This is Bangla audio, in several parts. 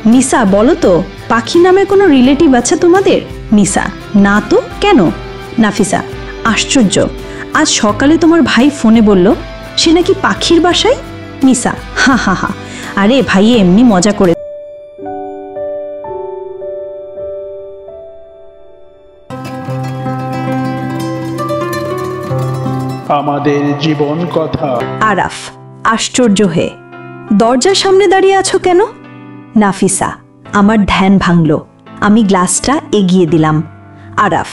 নিসা বলো তো, পাখি নামে কোনো রিলেটিভ আছে তোমাদের? নিসা: না তো, কেন? নাফিসা: আশ্চর্য, আজ সকালে তোমার ভাই ফোনে বলল সে নাকি পাখির বাসায়। নিসা: হা হা হা, আরে ভাই এমনি মজা করে। আমাদের জীবন কথা। আরাফ: আশ্চর্য হয়ে, দরজার সামনে দাঁড়িয়ে আছো কেন? নাফিসা: আমার ধ্যান ভাঙল, আমি গ্লাসটা এগিয়ে দিলাম। আরাফ: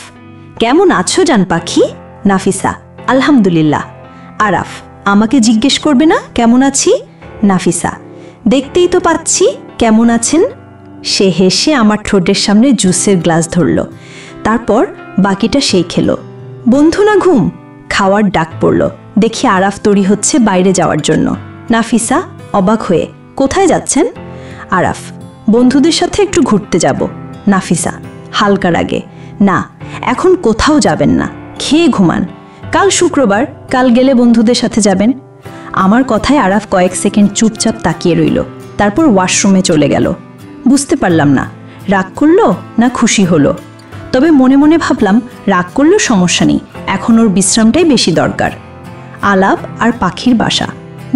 কেমন আছো জান পাখি? নাফিসা: আলহামদুলিল্লাহ। আরাফ: আমাকে জিজ্ঞেস করবে না কেমন আছি? নাফিসা: দেখতেই তো পাচ্ছি কেমন আছেন। সে হেসে আমার ঠোঁটের সামনে জুসের গ্লাস ধরল, তারপর বাকিটা সেই খেলো। বন্ধু না ঘুম? খাওয়ার ডাক পড়ল, দেখি আরাফ তৈরি হচ্ছে বাইরে যাওয়ার জন্য। নাফিসা অবাক হয়ে: কোথায় যাচ্ছেন? আরাফ: বন্ধুদের সাথে একটু ঘুরতে যাব। নাফিসা হালকা রাগে: না, এখন কোথাও যাবেন না, খেয়ে ঘুমান, কাল শুক্রবার, কাল গেলে বন্ধুদের সাথে যাবেন। আমার কথায় আরাফ কয়েক সেকেন্ড চুপচাপ তাকিয়ে রইল, তারপর ওয়াশরুমে চলে গেল। বুঝতে পারলাম না রাগ করলো না খুশি হলো, তবে মনে মনে ভাবলাম রাগ করলেও সমস্যা নেই, এখন ওর বিশ্রামটাই বেশি দরকার। আলাপ আর পাখির বাসা।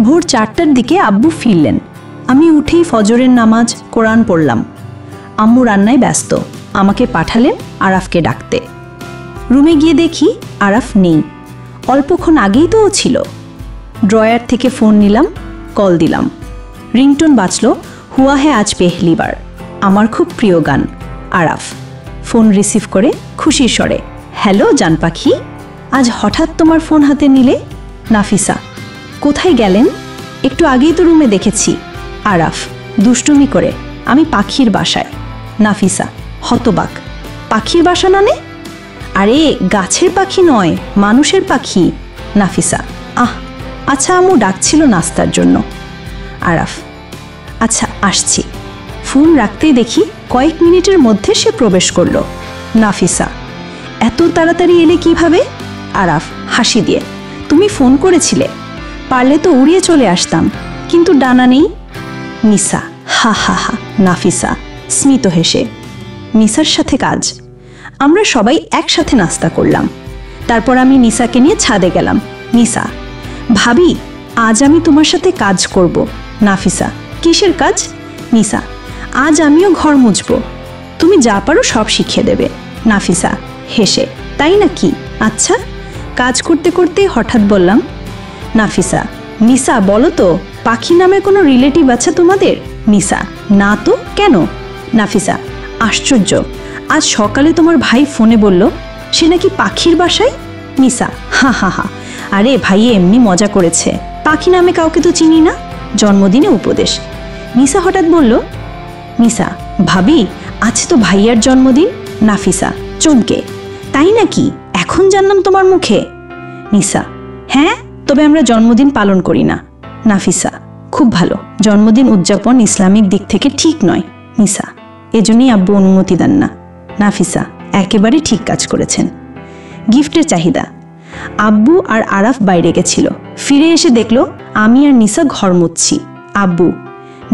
ভোর 4টার দিকে আব্বু ফিরলেন। আমি উঠেই ফজরের নামাজ, কোরআন পড়লাম। আম্মু রান্নায় ব্যস্ত, আমাকে পাঠালেন আরাফকে ডাকতে। রুমে গিয়ে দেখি আরাফ নেই, অল্পক্ষণ আগেই তো ও ছিল। ড্রয়ার থেকে ফোন নিলাম, কল দিলাম। রিংটোন বাজল, হুয়া হে আজ পেহলি বার, আমার খুব প্রিয় গান। আরাফ ফোন রিসিভ করে খুশির স্বরে: হ্যালো জান পাখি, আজ হঠাৎ তোমার ফোন হাতে নিলে? নাফিসা: কোথায় গেলেন? একটু আগেই তো রুমে দেখেছি। আরাফ দুষ্টুমি করে: আমি পাখির বাসায়। নাফিসা হতবাক: পাখির বাসা মানে? আরে গাছের পাখি নয়, মানুষের পাখি। নাফিসা: আচ্ছা, আম্মু ডাকছিল নাস্তার জন্য। আরাফ: আচ্ছা আসছি। ফোন রাখতেই দেখি কয়েক মিনিটের মধ্যে সে প্রবেশ করল। নাফিসা: এত তাড়াতাড়ি এলে কিভাবে? আরাফ হাসি দিয়ে: তুমি ফোন করেছিলে, পারলে তো উড়িয়ে চলে আসতাম, কিন্তু ডানা নেই। নিসা: হা হা হা। নাফিসা স্মিত হেসে: নিসার সাথে কাজ। আমরা সবাই একসাথে নাস্তা করলাম, তারপর আমি নিসাকে নিয়ে ছাদে গেলাম। নিসা: ভাবি, আজ আমি তোমার সাথে কাজ করব। নাফিসা: কিসের কাজ? নিসা: আজ আমিও ঘর মুছব, তুমি যা পারো সব শিখিয়ে দেবে। নাফিসা হেসে: তাই নাকি, আচ্ছা। কাজ করতে করতে হঠাৎ বললাম, নাফিসা: নিসা বলো তো, পাখি নামে কোনো রিলেটিভ আছে তোমাদের? নিসা: না তো, কেন? নাফিসা: আশ্চর্য, আজ সকালে তোমার ভাই ফোনে বলল সে নাকি পাখির বাসায়। নিসা: হা হা হা, আরে ভাই এমনি মজা করেছে, পাখি নামে কাউকে তো চিনি না, জন্মদিনে উপদেশ। নিসা হঠাৎ বলল, নিসা ভাবি, আছে তো ভাইয়ার জন্মদিন। নাফিসা চমকে: তাই নাকি, এখন জানলাম তোমার মুখে। নিসা: হ্যাঁ, তবে আমরা জন্মদিন পালন করি না। নাফিসা: খুব ভালো, জন্মদিন উদযাপন ইসলামিক দিক থেকে ঠিক নয়। নিসা: এজন্যই আব্বু অনুমতি দেন না। নাফিসা: একেবারে ঠিক কাজ করেছেন। গিফটের চাহিদা। আব্বু আর আরাফ বাইরে গেছিল, ফিরে এসে দেখলো আমি আর নিসা ঘর মুছছি। আব্বু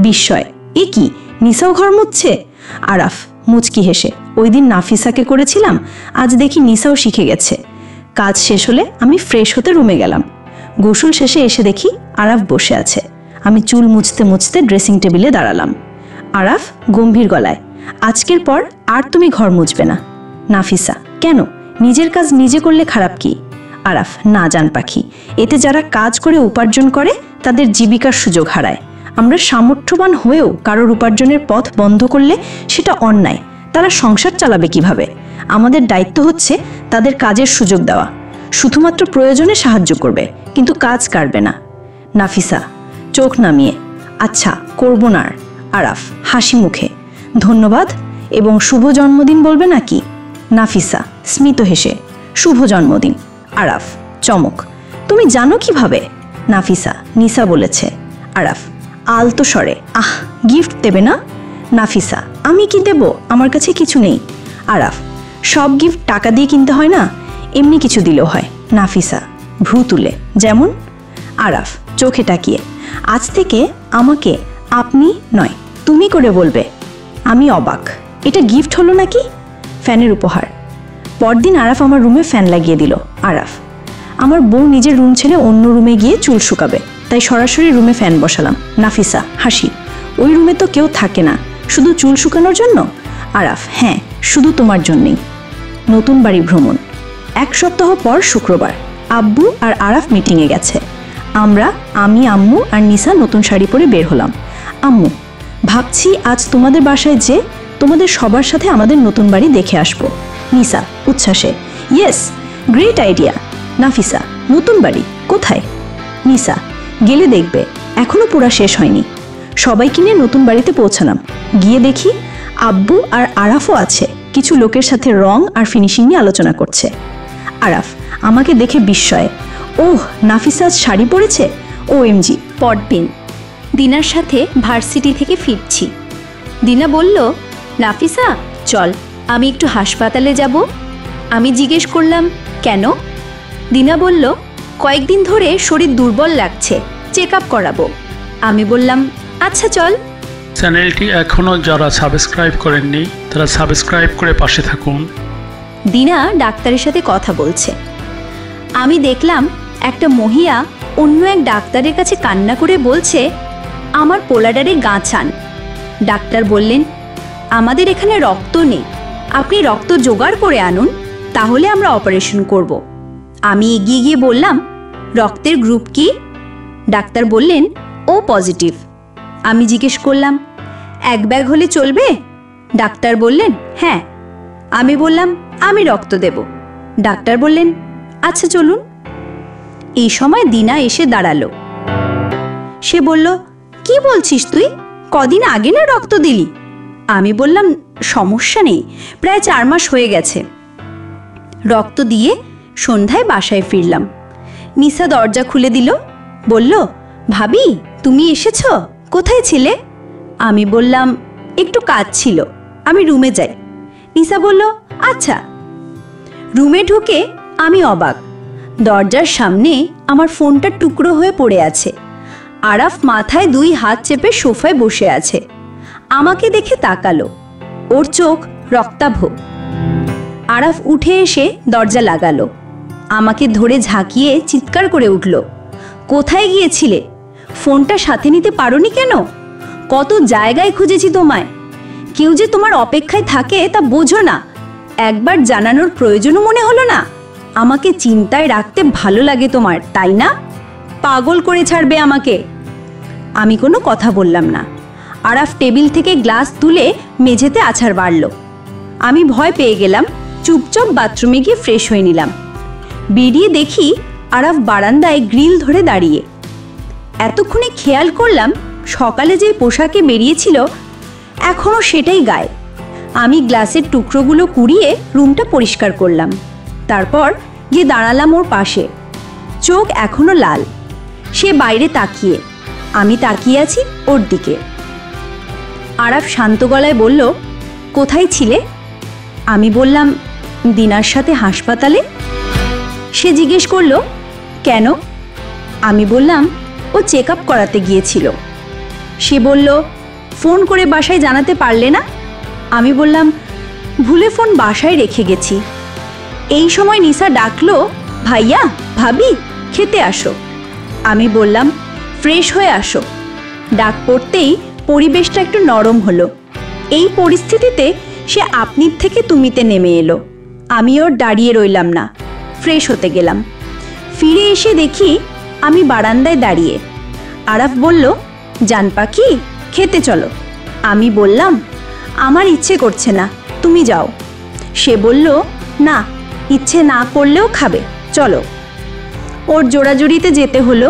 বিস্ময়: এ কি, নিসাও ঘর মুছছে? আরাফ মুচকি হেসে: ওই দিন নাফিসাকে করেছিলাম, আজ দেখি নিসাও শিখে গেছে। কাজ শেষ হলে আমি ফ্রেশ হতে রুমে গেলাম। গোসল শেষে এসে দেখি আরাফ বসে আছে। আমি চুল মুছতে মুছতে ড্রেসিং টেবিলে দাঁড়ালাম। আরাফ গম্ভীর গলায়: আজকের পর আর তুমি ঘর মুছবে না। নাফিসা: কেন, নিজের কাজ নিজে করলে খারাপ কি? আরাফ: না জান পাখি, এতে যারা কাজ করে উপার্জন করে তাদের জীবিকার সুযোগ হারায়। আমরা সামর্থ্যবান হয়েও কারোর উপার্জনের পথ বন্ধ করলে সেটা অন্যায়। তারা সংসার চালাবে কিভাবে? আমাদের দায়িত্ব হচ্ছে তাদের কাজের সুযোগ দেওয়া, শুধুমাত্র প্রয়োজনে সাহায্য করবে, কিন্তু কাজ কাটবে না। নাফিসা চোখ নামিয়ে: আচ্ছা, করব না আর। আরাফ হাসি মুখে: ধন্যবাদ এবং শুভ জন্মদিন বলবে নাকি? নাফিসা স্মিত হেসে: শুভ জন্মদিন। আরাফ চমক: তুমি জানো কিভাবে? নাফিসা: নিসা বলেছে। আরাফ আলতো স্বরে: গিফট দেবে না? নাফিসা: আমি কি দেব, আমার কাছে কিছু নেই। আরাফ: সব গিফট টাকা দিয়ে কিনতে হয় না, এমনি কিছু দিলেও হয়। নাফিসা ভ্রু তুলে: যেমন? আরাফ চোখে তাকিয়ে: আজ থেকে আমাকে আপনি নয় তুমি করে বলবে। আমি অবাক, এটা গিফট হলো নাকি? ফ্যানের উপহার। পরদিন আরাফ আমার রুমে ফ্যান লাগিয়ে দিল। আরাফ, আমার বউ নিজের রুম ছেড়ে অন্য রুমে গিয়ে চুল শুকাবে, তাই সরাসরি রুমে ফ্যান বসালাম। নাফিসা হাসি, ওই রুমে তো কেউ থাকে না, শুধু চুল শুকানোর জন্য? আরাফ, হ্যাঁ, শুধু তোমার জন্যেই। নতুন বাড়ি ভ্রমণ। 1 সপ্তাহ পর শুক্রবার আব্বু আর আরাফ মিটিংয়ে গেছে। আমি, আম্মু আর নিসা নতুন শাড়ি পরে বের হলাম। আম্মু, ভাবছি আজ তোমাদের বাসায় যে তোমাদের সবার সাথে আমাদের নতুন বাড়ি দেখে আসবো। নিসা উচ্ছ্বাসে, ইয়েস, গ্রেট আইডিয়া। নাফিসা, নতুন বাড়ি কোথায়? নিসা, গেলে দেখবে, এখনো পুরা শেষ হয়নি। সবাই কিনে নতুন বাড়িতে পৌঁছালাম। গিয়ে দেখি আব্বু আর আরাফও আছে, কিছু লোকের সাথে রং আর ফিনিশিং নিয়ে আলোচনা করছে। আরাফ আমাকে দেখে বিস্ময়ে, ওহ, নাফিসা আজ শাড়ি পরেছে, OMG। পরদিন দিনার সাথে ভার্সিটি থেকে ফিরছি। দিনা বলল, নাফিসা চল, আমি একটু হাসপাতালে যাব। আমি জিজ্ঞেস করলাম, কেন? দিনা বলল, কয়েকদিন ধরে শরীর দুর্বল লাগছে, চেক আপ করাবো। আমি বললাম, আচ্ছা চল। চ্যানেলটি এখনও যারা সাবস্ক্রাইব করেননি তারা সাবস্ক্রাইব করে পাশে থাকুন। দিনা ডাক্তারের সাথে কথা বলছে। আমি দেখলাম একটা মহিলা অন্য এক ডাক্তারের কাছে কান্না করে বলছে, আমার পোলাডারে গাঁচান। ডাক্তার বললেন, আমাদের এখানে রক্ত নেই, আপনি রক্ত জোগাড় করে আনুন, তাহলে আমরা অপারেশন করব। আমি এগিয়ে গিয়ে বললাম, রক্তের গ্রুপ কি? ডাক্তার বললেন, ও পজিটিভ। আমি জিজ্ঞেস করলাম, 1 ব্যাগ হলে চলবে? ডাক্তার বললেন, হ্যাঁ। আমি বললাম, আমি রক্ত দেব। ডাক্তার বললেন, আচ্ছা চলুন। এই সময় দিনা এসে দাঁড়ালো। সে বলল, কি বলছিস তুই? কদিন আগে না রক্ত দিলি? আমি বললাম, সমস্যা নেই, প্রায় 4 মাস হয়ে গেছে। রক্ত দিয়ে সন্ধ্যায় বাসায় ফিরলাম। নিসা দরজা খুলে দিল, বলল, ভাবি তুমি এসেছ, কোথায় ছিলে? আমি বললাম, একটু কাজ ছিল, আমি রুমে যাই। নিসা বলল, আচ্ছা। রুমে ঢুকে আমি অবাক, দরজার সামনে আমার ফোনটা টুকরো হয়ে পড়ে আছে। আরাফ মাথায় 2 হাত চেপে সোফায় বসে আছে। আমাকে দেখে তাকালো, ওর চোখ রক্তাভ। আরাফ উঠে এসে দরজা লাগালো, আমাকে ধরে ঝাঁকিয়ে চিৎকার করে উঠল, কোথায় গিয়েছিলে? ফোনটা সাথে নিতে পারোনি কেন? কত জায়গায় খুঁজেছি তোমায়। কেউ যে তোমার অপেক্ষায় থাকে তা বোঝো না, একবার জানানোর প্রয়োজনও মনে হলো না। আমাকে চিন্তায় রাখতে ভালো লাগে তোমার, তাই না? পাগল করে ছাড়বে আমাকে। আমি কোনো কথা বললাম না। আরাফ টেবিল থেকে গ্লাস তুলে মেঝেতে আছাড় বাড়ল। আমি ভয় পেয়ে গেলাম, চুপচাপ বাথরুমে গিয়ে ফ্রেশ হয়ে নিলাম। বেরিয়ে দেখি আরাফ বারান্দায় গ্রিল ধরে দাঁড়িয়ে। এতক্ষণে খেয়াল করলাম সকালে যে পোশাকে বেরিয়েছিল এখনও সেটাই গায়ে। আমি গ্লাসের টুকরোগুলো কুড়িয়ে রুমটা পরিষ্কার করলাম, তারপর গিয়ে দাঁড়ালাম ওর পাশে। চোখ এখনো লাল, সে বাইরে তাকিয়ে, আমি তাকিয়ে আছি ওর দিকে। আরাফ শান্ত গলায় বলল, কোথায় ছিলে? আমি বললাম, দিনার সাথে হাসপাতালে। সে জিজ্ঞেস করলো, কেন? আমি বললাম, ও চেক আপ করাতে গিয়েছিল। সে বলল, ফোন করে বাসায় জানাতে পারলে না? আমি বললাম, ভুলে ফোন বাসায় রেখে গেছি। এই সময় নিসা ডাকলো, ভাইয়া, ভাবি, খেতে আসো। আমি বললাম, ফ্রেশ হয়ে আসো। ডাক পড়তেই পরিবেশটা একটু নরম হলো। এই পরিস্থিতিতে সে আপনির থেকে তুমিতে নেমে এলো। আমি ওর দাঁড়িয়ে রইলাম না, ফ্রেশ হতে গেলাম। ফিরে এসে দেখি আমি বারান্দায় দাঁড়িয়ে। আরাফ বলল, জান পাখি, খেতে চলো। আমি বললাম, আমার ইচ্ছে করছে না, তুমি যাও। সে বলল, না, ইচ্ছে না করলেও খাবে, চলো। ওর জোড়াজুড়িতে যেতে হলো।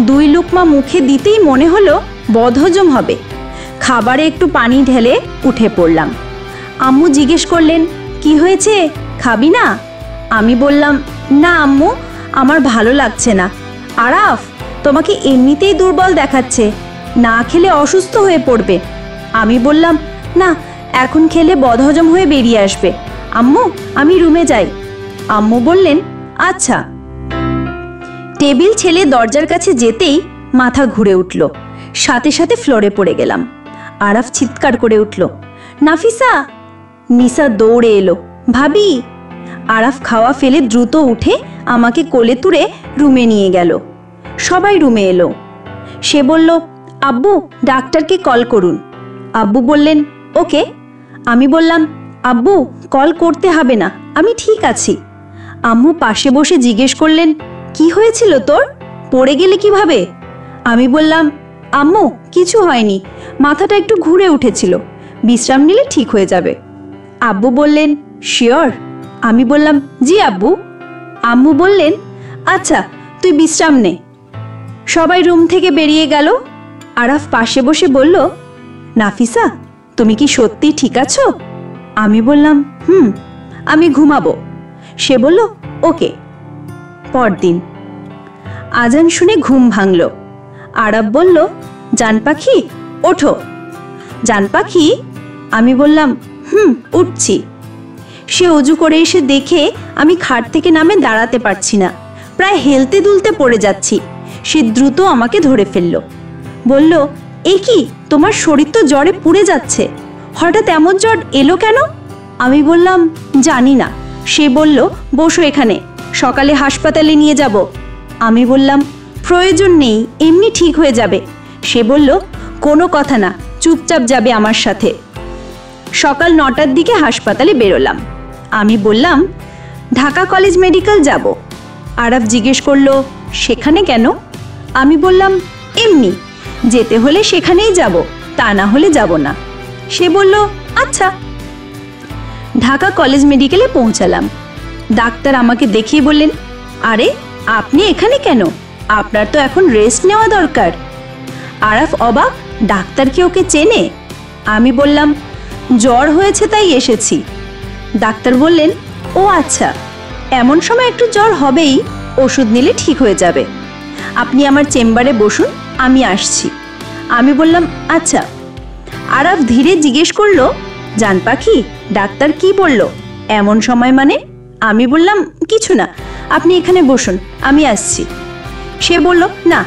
2 লুকমা মুখে দিতেই মনে হলো বদহজম হবে। খাবারে একটু পানি ঢেলে উঠে পড়লাম। আম্মু জিজ্ঞেস করলেন, কি হয়েছে, খাবি না? আমি বললাম, না আম্মু, আমার ভালো লাগছে না। আরাফ, তোমাকে এমনিতেই দুর্বল দেখাচ্ছে, না খেলে অসুস্থ হয়ে পড়বে। আমি বললাম, না, এখন খেলে বদহজম হয়ে বেরিয়ে আসবে। আম্মু, আমি রুমে যাই। আম্মু বললেন, আচ্ছা। টেবিল ছেলে দরজার কাছে যেতেই মাথা ঘুরে উঠল, সাথে সাথে ফ্লোরে পড়ে গেলাম। আরাফ চিৎকার করে উঠল, নাফিসা! নিসা দৌড়ে এলো। ভাবি! আরাফ খাওয়া ফেলে দ্রুত উঠে আমাকে কোলে তুলে রুমে নিয়ে গেল। সবাই রুমে এলো। সে বলল, আব্বু, ডাক্তারকে কল করুন। আব্বু বললেন, ওকে। আমি বললাম, আব্বু, কল করতে হবে না, আমি ঠিক আছি। আম্মু পাশে বসে জিজ্ঞেস করলেন, কি হয়েছিল তোর? পড়ে গেলে কিভাবে? আমি বললাম, আম্মু, কিছু হয়নি, মাথাটা একটু ঘুরে উঠেছিল, বিশ্রাম নিলে ঠিক হয়ে যাবে। আব্বু বললেন, শিওর? আমি বললাম, জি আব্বু। আম্মু বললেন, আচ্ছা, তুই বিশ্রাম নে। সবাই রুম থেকে বেরিয়ে গেল। আরাফ পাশে বসে বলল, নাফিসা, তুমি কি সত্যি ঠিক আছো? আমি বললাম, আমি ঘুমাবো। সে বলল, ওকে। পরদিন আজান শুনে ঘুম ভাঙল। আরাফ বলল, জান পাখি, ওঠো। জান পাখি? আমি বললাম, উঠছি। সে অজু করে এসে দেখে আমি খাট থেকে নামে দাঁড়াতে পারছি না, প্রায় হেলতে দুলতে পড়ে যাচ্ছি। সে দ্রুত আমাকে ধরে ফেলল। বলল, এ কি, তোমার শরীর তো জ্বরে পুড়ে যাচ্ছে, হঠাৎ এমন জ্বর এলো কেন? আমি বললাম, জানি না। সে বলল, বসো এখানে, সকালে হাসপাতালে নিয়ে যাব। আমি বললাম, প্রয়োজন নেই, এমনি ঠিক হয়ে যাবে। সে বলল, কোনো কথা না, চুপচাপ যাবে আমার সাথে। সকাল 9টার দিকে হাসপাতালে বেরোলাম। আমি বললাম, ঢাকা কলেজ মেডিকেল যাব। আরাফ জিজ্ঞেস করলো, সেখানে কেন? আমি বললাম, এমনি, যেতে হলে সেখানেই যাব, তা না হলে যাব না। সে বলল, আচ্ছা। ঢাকা কলেজ মেডিকেলে পৌঁছালাম। ডাক্তার আমাকে দেখিয়ে বললেন, আরে, আপনি এখানে কেন? আপনার তো এখন রেস্ট নেওয়া দরকার। আরাফ অবাক, ডাক্তার কি ওকে চেনে? আমি বললাম, জ্বর হয়েছে তাই এসেছি। ডাক্তার বললেন, ও আচ্ছা, এমন সময় একটু জ্বর হবেই, ওষুধ নিলে ঠিক হয়ে যাবে। আপনি আমার চেম্বারে বসুন, আমি আসছি। আমি বললাম, আচ্ছা। আরাফ ধীরে জিজ্ঞেস করলো, জান পাখি, ডাক্তার কি বলল? এমন সময় মানে? আমি বললাম, কিছু না, আপনি এখানে বসুন, আমি আসছি। সে বলল, না,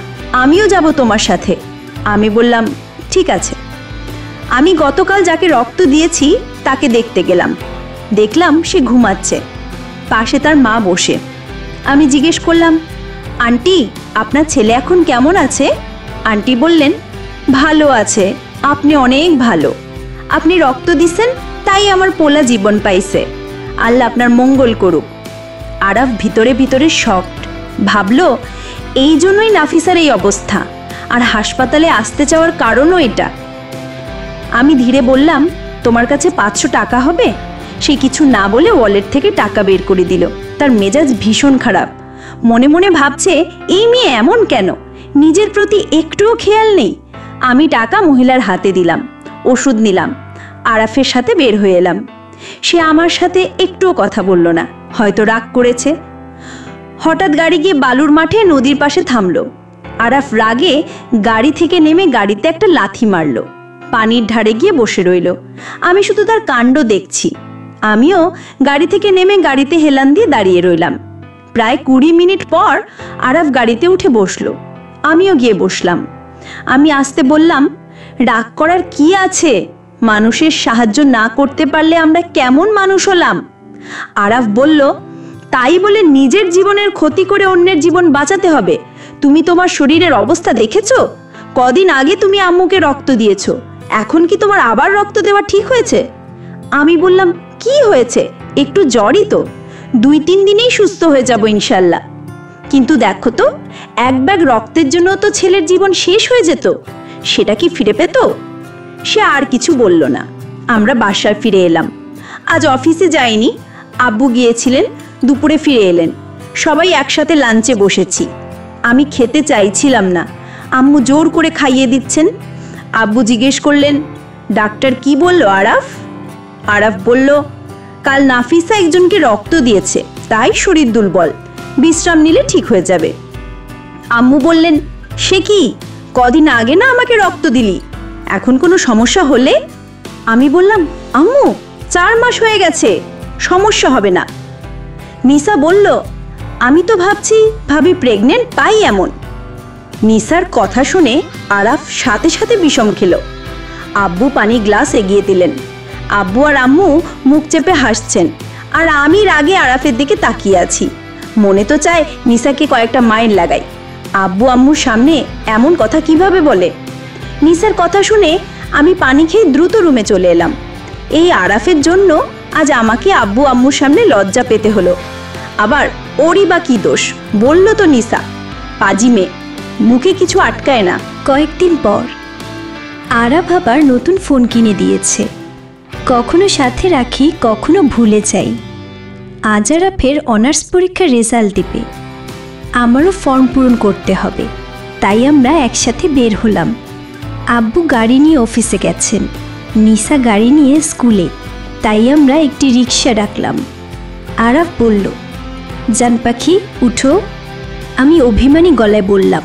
আমিও যাব তোমার সাথে। আমি বললাম, ঠিক আছে। আমি গতকাল যাকে রক্ত দিয়েছি তাকে দেখতে গেলাম। দেখলাম সে ঘুমাচ্ছে, পাশে তার মা বসে। আমি জিজ্ঞেস করলাম, আন্টি, আপনার ছেলে এখন কেমন আছে? আন্টি বললেন, ভালো আছে, আপনি অনেক ভালো। আপনি রক্ত দিছেন, তাই আমার পোলা জীবন পাইছে, আল্লাহ আপনার মঙ্গল করুক। আরাফ ভিতরে ভিতরে শকড, ভাবলো এই জন্যই নাফিসার এই অবস্থা, আর হাসপাতালে আসতে চাওয়ার কারণও এটা। আমি ধীরে বললাম, তোমার কাছে 500 টাকা হবে? সে কিছু না বলে ওয়ালেট থেকে টাকা বের করে দিল। তার মেজাজ ভীষণ খারাপ, মনে মনে ভাবছে, এই মেয়ে এমন কেন, নিজের প্রতি একটুও খেয়াল নেই। আমি টাকা মহিলার হাতে দিলাম, ওষুধ নিলাম, আরাফের সাথে বের হয়ে এলাম। সে আমার সাথে একটুও কথা বলল না, হয়তো রাগ করেছে। হঠাৎ গাড়ি গিয়ে বালুর মাঠে নদীর পাশে থামলো। আরাফ রাগে গাড়ি থেকে নেমে গাড়িতে একটা লাথি মারল, পানির ধারে গিয়ে বসে রইল। আমি শুধু তার কাণ্ড দেখছি। আমিও গাড়ি থেকে নেমে গাড়িতে হেলান দিয়ে দাঁড়িয়ে রইলাম। প্রায় 20 মিনিট পর আরাফ গাড়িতে উঠে বসলো, আমিও গিয়ে বসলাম। আমি আসতে বললাম, রাগ করার কি আছে, মানুষের সাহায্য না করতে পারলে আমরা কেমন মানুষ হলাম? আরাফ বলল, তাই বলে নিজের জীবনের ক্ষতি করে অন্যের জীবন বাঁচাতে হবে? তুমি তোমার শরীরের অবস্থা দেখেছো? কদিন আগে তুমি আম্মুকে রক্ত দিয়েছো, এখন কি তোমার আবার রক্ত দেওয়া ঠিক হয়েছে? আমি বললাম, কি হয়েছে, একটু জ্বরই তো, 2-3 দিনেই সুস্থ হয়ে যাব ইনশাল্লাহ। কিন্তু দেখো তো, 1 ব্যাগ রক্তের জন্য তো ছেলের জীবন শেষ হয়ে যেত, সেটা কি ফিরে পেত? সে আর কিছু বলল না। আমরা বাসায় ফিরে এলাম। আজ অফিসে যাইনি, আব্বু গিয়েছিলেন, দুপুরে ফিরে এলেন। সবাই একসাথে লাঞ্চে বসেছি। আমি খেতে চাইছিলাম না, আম্মু জোর করে খাইয়ে দিচ্ছেন। আব্বু জিজ্ঞেস করলেন, ডাক্তার কি বলল আরাফ? আরাফ বলল, কাল নাফিসা একজনকে রক্ত দিয়েছে, তাই শরীর দুর্বল, বিশ্রাম নিলে ঠিক হয়ে যাবে। আম্মু বললেন, সে কি, কদিন আগে না আমাকে রক্ত দিলি, এখন কোনো সমস্যা হলে? আমি বললাম, আম্মু 4 মাস হয়ে গেছে, সমস্যা হবে না। নিসা বলল, আমি তো ভাবি প্রেগনেন্ট তাই এমন। নিসার কথা শুনে আরাফ সাথে সাথে বিষম খেল। আব্বু পানি গ্লাস এগিয়ে দিলেন। আব্বু আর আম্মু মুখ চেপে হাসছেন, আর আমি রাগে আরাফের দিকে তাকিয়ে আছি। মনে তো চায় নিসাকে কয়েকটা মাইর লাগাই। আব্বু আম্মুর সামনে এমন কথা কিভাবে বলে? নিসার কথা শুনে আমি পানি খেয়ে দ্রুত রুমে চলে এলাম। এই আরাফের জন্য আজ আমাকে আব্বু আম্মুর সামনে লজ্জা পেতে হলো। আবার ওরই বা কি দোষ? বলল তো নিসা, পাজি মেয়ে, মুখে কিছু আটকায় না। কয়েকদিন পর আরাফ আবার নতুন ফোন কিনে দিয়েছে। কখনো সাথে রাখি, কখনো ভুলে যাই। আজ আরাফের অনার্স পরীক্ষার রেজাল্ট দিবে, আমারও ফর্ম পূরণ করতে হবে, তাই আমরা একসাথে বের হলাম। আব্বু গাড়ি নিয়ে অফিসে গেছেন, নিসা গাড়ি নিয়ে স্কুলে, তাই আমরা একটি রিক্সা ডাকলাম। আরাফ বলল, জান পাখি উঠো। আমি অভিমানী গলায় বললাম,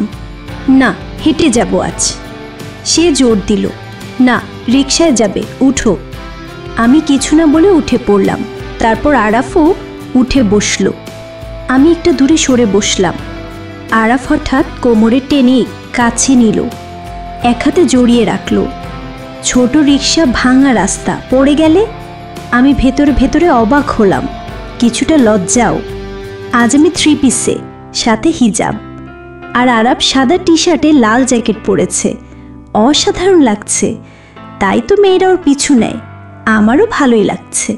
না হেঁটে যাব আজ। সে জোর দিল, না রিকশায় যাবে, উঠো। আমি কিছু না বলে উঠে পড়লাম। তারপর আরাফও উঠে বসল। আমি একটু দূরে সরে বসলাম। আরাফ হঠাৎ কোমরে টেনে কাছে নিল, এক হাতে জড়িয়ে রাখল। ছোট রিক্সা, ভাঙা রাস্তা, পড়ে গেলে? আমি ভেতরে ভেতরে অবাক হলাম, কিছুটা লজ্জাও। আজ আমি 3 পিসে, সাথে হিজাব, আর আরাফ সাদা টি শার্টে লাল জ্যাকেট পরেছে। অসাধারণ লাগছে, তাই তো মেয়েরা ওর পিছু নেয়। আমারও ভালোই লাগছে।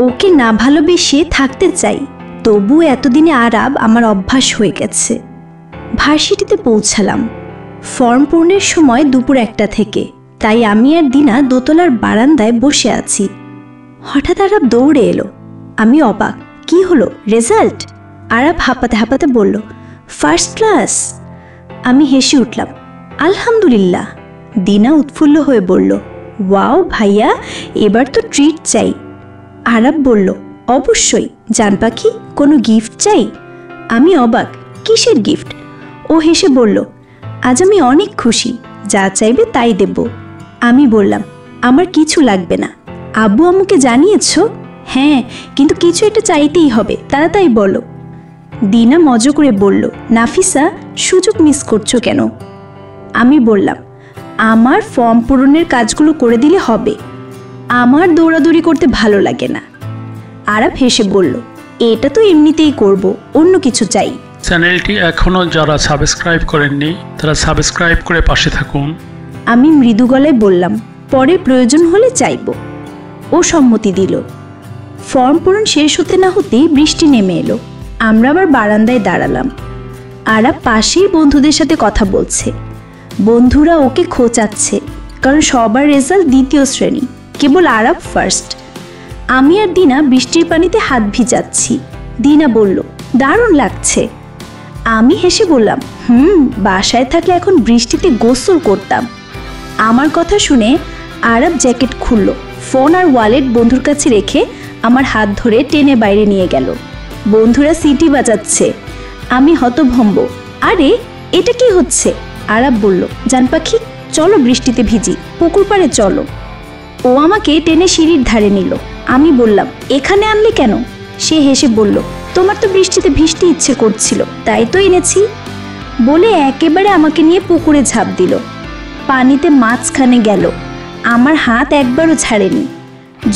ওকে না ভালোবেসে থাকতে চাই, তবু এতদিনে আরাব আমার অভ্যাস হয়ে গেছে। ভার্সিটিতে পৌঁছালাম। ফর্ম পূরণের সময় দুপুর 1টা থেকে, তাই আমি আর দিনা দোতলার বারান্দায় বসে আছি। হঠাৎ আরাব দৌড়ে এলো। আমি অবাক, কি হলো, রেজাল্ট? আরাব হাঁপাতে হাঁপাতে বলল, ফার্স্ট ক্লাস। আমি হেসে উঠলাম, আলহামদুলিল্লাহ। দিনা উৎফুল্ল হয়ে বলল, ওয়াও ভাইয়া, এবার তো ট্রিট চাই। আরাব বলল, অবশ্যই। জান পাখি, কোনো গিফট চাই? আমি অবাক, কিসের গিফট? ও হেসে বলল, আজ আমি অনেক খুশি, যা চাইবে তাই দেব। আমি বললাম, আমার কিছু লাগবে না। আব্বু আম্মুকে জানিয়েছ? হ্যাঁ, কিন্তু কিছু একটা চাইতেই হবে, তাড়াতাড়ি বলো। দিনা মজা করে বলল, নাফিসা, সুযোগ মিস করছো কেন? আমি বললাম, আমার ফর্ম পূরণের কাজগুলো করে দিলে হবে, আমার দৌড়াদৌড়ি করতে ভালো লাগে না। আরাব হেসে বলল, এটা তো এমনিতেই করব, অন্য কিছু চাই। চ্যানেলটি এখনও যারা সাবস্ক্রাইব করেননি তারা সাবস্ক্রাইব করে পাশে থাকুন। আমি মৃদু গলায় বললাম, পরে প্রয়োজন হলে চাইব। ও সম্মতি দিল। ফর্ম পূরণ শেষ হতে না হতেই বৃষ্টি নেমে এলো। আমরা আবার বারান্দায় দাঁড়ালাম। আরাব পাশেই বন্ধুদের সাথে কথা বলছে। বন্ধুরা ওকে খোঁচাচ্ছে, কারণ সবার রেজাল্ট 2য় শ্রেণী, কেবল আরাব ফার্স্ট। আমি আর দিনা বৃষ্টির পানিতে হাত ভিজাচ্ছি। দিনা বলল, দারুণ লাগছে। আমি হেসে বললাম, বাসায় থাকলে এখন বৃষ্টিতে গোসল করতাম। আমার কথা শুনে আরাব জ্যাকেট খুলল, ফোন আর ওয়ালেট বন্ধুর কাছে রেখে আমার হাত ধরে টেনে বাইরে নিয়ে গেল। বন্ধুরা সিটি বাজাচ্ছে। আমি হতভম্ব, আরে এটা কি হচ্ছে? আরাব বলল, জান পাখি, চলো বৃষ্টিতে ভিজি, পুকুর পাড়ে চলো। ও আমাকে টেনে সিঁড়ির ধারে নিল। আমি বললাম, এখানে আনলে কেন? সে হেসে বলল, তোমার তো বৃষ্টিতে ভিজতে ইচ্ছে করছিল, তাই তো এনেছি। বলে একেবারে আমাকে নিয়ে পুকুরে ঝাঁপ দিল। পানিতে মাঝখানে গেল, আমার হাত একবারও ছাড়েনি।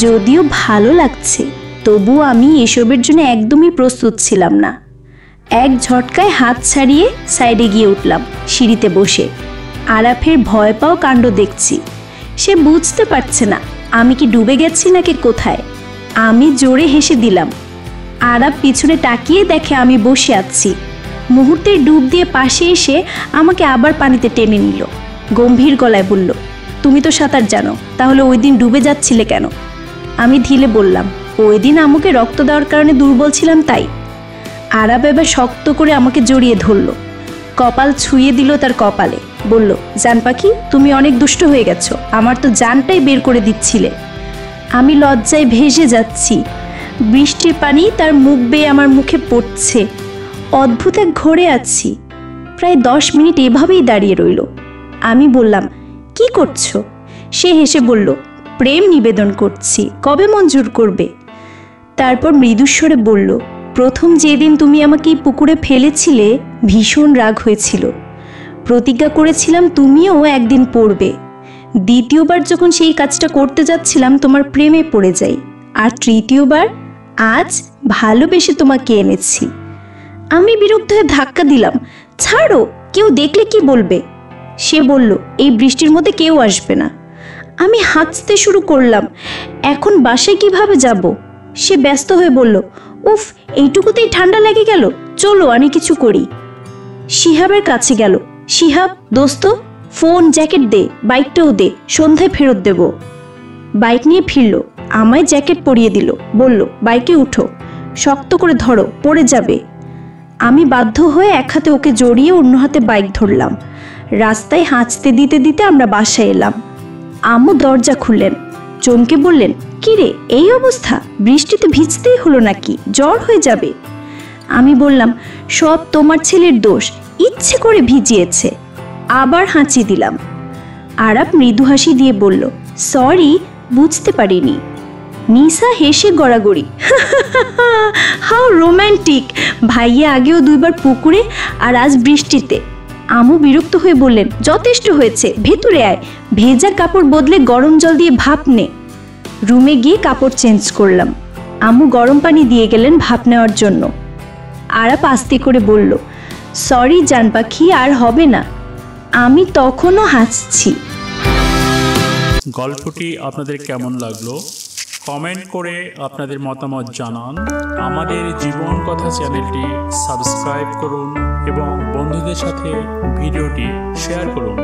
যদিও ভালো লাগছে, তবু আমি এসবের জন্য একদমই প্রস্তুত ছিলাম না। এক ঝটকায় হাত ছাড়িয়ে সাইডে গিয়ে উঠলাম, সিঁড়িতে বসে। আরাফের ভয় পাও কাণ্ড দেখছি। সে বুঝতে পারছে না আমি কি ডুবে গেছি নাকি কোথায়। আমি জোরে হেসে দিলাম। আরাফ পিছনে তাকিয়ে দেখে আমি বসে আছি। মুহূর্তের ডুব দিয়ে পাশে এসে আমাকে আবার পানিতে টেনে নিল। গম্ভীর গলায় বলল, তুমি তো সাঁতার জানো, তাহলে ওই দিন ডুবে যাচ্ছিলে কেন? আমি ঢিলে বললাম, ওই দিন আমাকে রক্ত দেওয়ার কারণে দুর্বল ছিলাম তাই। আরাব এবার শক্ত করে আমাকে জড়িয়ে ধরল, কপাল ছুঁয়ে দিল তার কপালে। বলল, জান পাখি, তুমি অনেক দুষ্ট হয়ে গেছো, আমার তো জানটাই বের করে দিচ্ছিলে। আমি লজ্জায় ভেসে যাচ্ছি। বৃষ্টির পানি তার মুখ বেয়ে আমার মুখে পড়ছে। অদ্ভুত এক ঘোরে আছি। প্রায় 10 মিনিট এভাবেই দাঁড়িয়ে রইল। আমি বললাম, কি করছো? সে হেসে বলল, প্রেম নিবেদন করছি, কবে মঞ্জুর করবে? তারপর মৃদুস্বরে বলল, প্রথম যেদিন তুমি আমাকে পুকুরে ফেলেছিলে ভীষণ রাগ হয়েছিল। প্রতিজ্ঞা করেছিলাম তুমিও একদিন পড়বে, দ্বিতীয়বার যখন সেই কাজটা করতে যাচ্ছিলাম তোমার প্রেমে পড়ে যাই, আর তৃতীয়বার আজ ভালোবেসে তোমাকে এনেছি। আমি বিরক্ত হয়ে ধাক্কা দিলাম, ছাড়ো, কেউ দেখলে কি বলবে। সে বলল, এই বৃষ্টির মধ্যে কেউ আসবে না। আমি হাঁচতে শুরু করলাম, এখন বাসায় কিভাবে যাব। সে ব্যস্ত হয়ে বলল, উফ, এইটুকুতেই ঠান্ডা লেগে গেল, চলো আমি কিছু করি। শিহাবের কাছে গেল, শিহাব দোস্ত, ফোন, জ্যাকেট দে, বাইকটাও দে, সন্ধ্যায় ফেরত দেব। বাইক নিয়ে ফিরল, আমায় জ্যাকেট পরিয়ে দিল, বলল, বাইকে উঠো, শক্ত করে ধরো, পড়ে যাবে। আমি বাধ্য হয়ে এক হাতে ওকে জড়িয়ে অন্য হাতে বাইক ধরলাম। রাস্তায় হাঁচতে দিতে দিতে আমরা বাসায় এলাম। আম্মু দরজা খুললেন, চমকে বললেন, কি রে, এই অবস্থা, বৃষ্টিতে ভিজতেই হলো নাকি, জ্বর হয়ে যাবে। আমি বললাম, সব তোমার ছেলের দোষ, ইচ্ছে করে ভিজিয়েছে। আবার হাঁচি দিলাম। আরাপ মৃদু হাসি দিয়ে বলল, সরি, বুঝতে পারিনি। নিসা হেসে গড়াগড়ি, হাউ রোম্যান্টিক, ভাইয়া আগেও 2বার পুকুরে আর আজ বৃষ্টিতে। আমু বিরক্ত হয়ে বললেন, যথেষ্ট হয়েছে, ভেতরে আয়, ভেজা কাপড় বদলে গরম জল দিয়ে ভাপ নে। রুমে গিয়ে কাপড় চেঞ্জ করলাম। আমু গরম পানি দিয়ে গেলেন ভাপ নেওয়ার জন্য। আরাপ আস্তে করে বলল, সরি জান পাখি, আর হবে না। আমি তখনও হাসছি। গল্পটি আপনাদের কেমন লাগলো কমেন্ট করে আপনাদের মতামত জানান। আমাদের জীবন কথা চ্যানেলটি সাবস্ক্রাইব করুন এবং বন্ধুদের সাথে ভিডিওটি শেয়ার করুন।